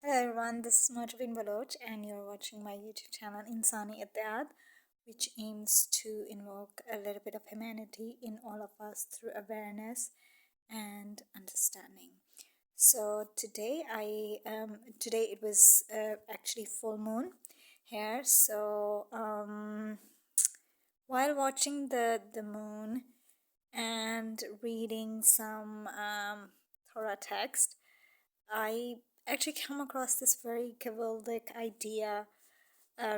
Hello everyone, this is Motivin Baloch and you're watching my YouTube channel Insani Ittihad, which aims to invoke a little bit of humanity in all of us through awareness and understanding. So today it was actually full moon here. So while watching the moon and reading some Torah text, I actually come across this very Kabbalistic idea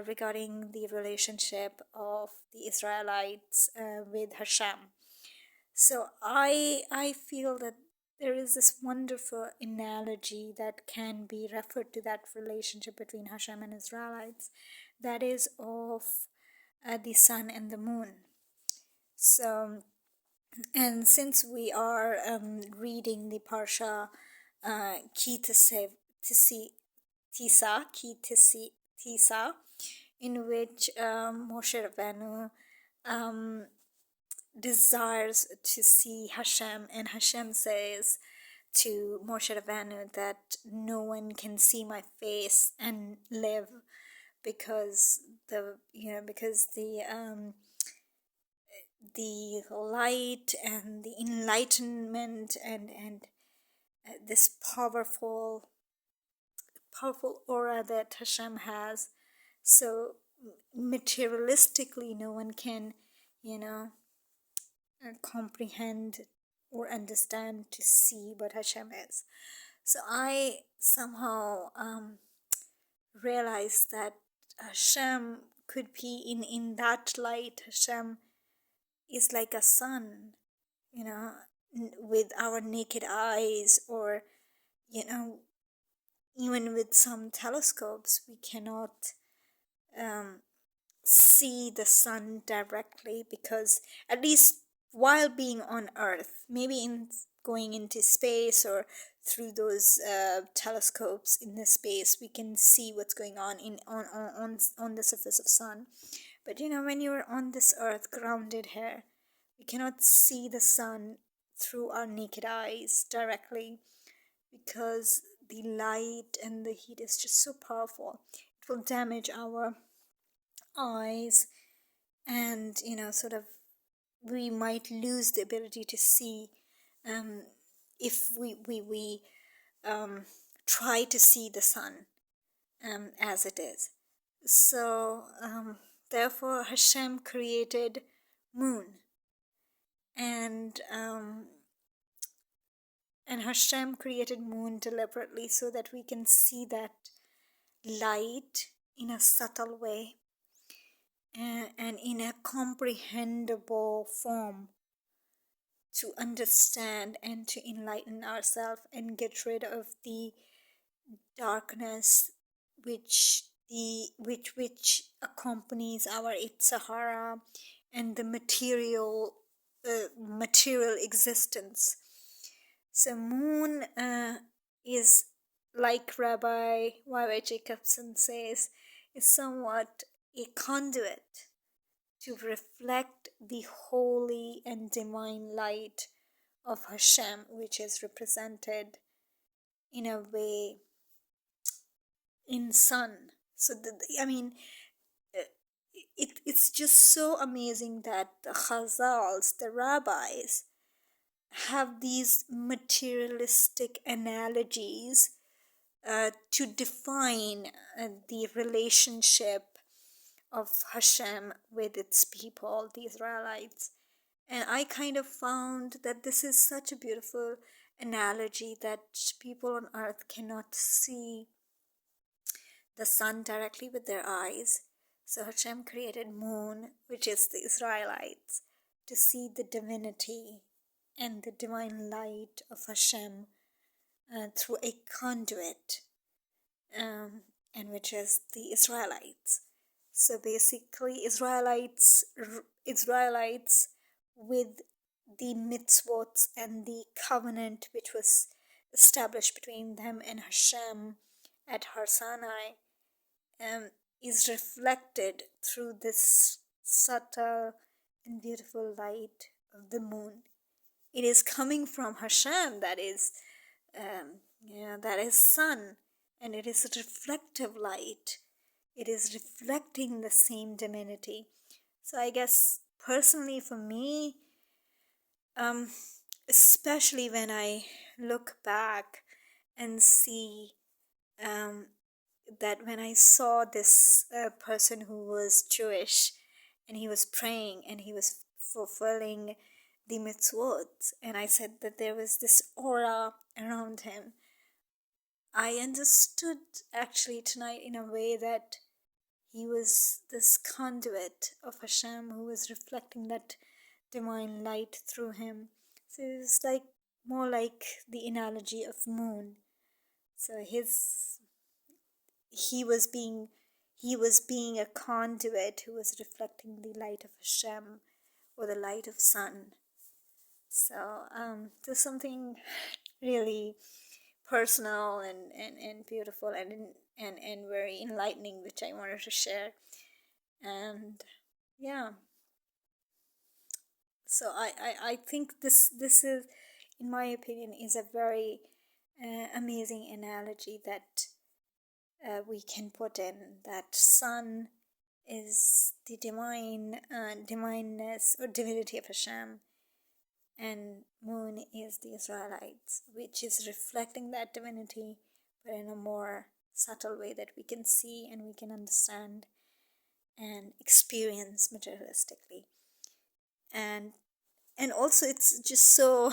regarding the relationship of the Israelites with HaShem. So I feel that there is this wonderful analogy that can be referred to that relationship between HaShem and Israelites, that is of the sun and the moon. So, and since we are reading the Parsha Ki Tisa, in which Moshe Rabbeinu desires to see Hashem, and Hashem says to Moshe Rabbeinu that no one can see my face and live, because the light and the enlightenment and this powerful aura that Hashem has. So materialistically, no one can, comprehend or understand to see what Hashem is. So I somehow realized that Hashem could be in that light. Hashem is like a sun, with our naked eyes, or even with some telescopes, we cannot see the sun directly, because at least while being on Earth, maybe in going into space or through those telescopes in the space, we can see what's going on on the surface of sun. But when you're on this Earth, grounded here, we cannot see the sun through our naked eyes directly, because the light and the heat is just so powerful. It will damage our eyes, and we might lose the ability to see if we try to see the sun as it is. So therefore Hashem created moon, and Hashem created moon deliberately so that we can see that light in a subtle way and in a comprehensible form, to understand and to enlighten ourselves and get rid of the darkness which accompanies our Sahara and the material existence. So moon is, like Rabbi Y.Y. Jacobson says, is somewhat a conduit to reflect the holy and divine light of Hashem, which is represented in a way in sun. So it's just so amazing that the Chazals, the rabbis, have these materialistic analogies to define the relationship of Hashem with its people, the Israelites. And I kind of found that this is such a beautiful analogy, that people on earth cannot see the sun directly with their eyes. So Hashem created moon, which is the Israelites, to see the divinity and the divine light of Hashem through a conduit, and which is the Israelites. So basically, Israelites with the mitzvot and the covenant which was established between them and Hashem at Har Sinai, is reflected through this subtle and beautiful light of the moon. It is coming from Hashem, that is sun, and it is a reflective light. It is reflecting the same divinity. So I guess personally for me, um, especially when I look back and see um, that when I saw this person who was Jewish and he was praying and he was fulfilling the mitzvot, and I said that there was this aura around him, I understood actually tonight in a way that he was this conduit of HaShem who was reflecting that divine light through him. So it's like more like the analogy of moon. So he was being a conduit who was reflecting the light of HaShem or the light of sun. So there's something really personal and beautiful and very enlightening which I wanted to share. And yeah, so I think this is, in my opinion, is a very amazing analogy that we can put in, that sun is the divineness or divinity of Hashem, and moon is the Israelites, which is reflecting that divinity, but in a more subtle way that we can see and we can understand and experience materialistically. And also it's just so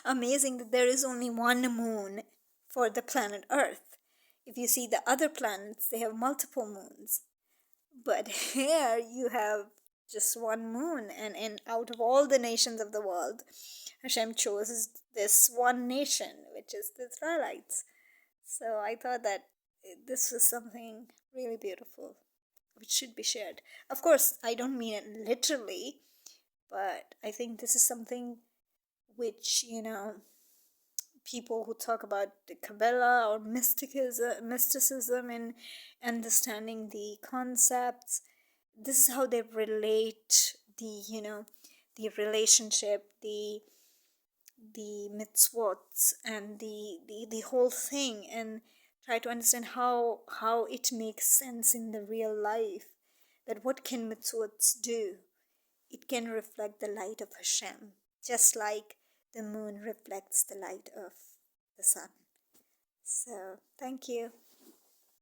amazing that there is only one moon for the planet Earth. If you see the other planets, they have multiple moons, but here you have just one moon, and out of all the nations of the world, Hashem chose this one nation, which is the Israelites. So I thought that this was something really beautiful which should be shared. Of course, I don't mean it literally, but I think this is something which, people who talk about the Kabbalah or mysticism and understanding the concepts, this is how they relate the relationship, the mitzvot, and the whole thing, and try to understand how it makes sense in the real life. That what can mitzvot do? It can reflect the light of Hashem, just like the moon reflects the light of the sun. So, thank you.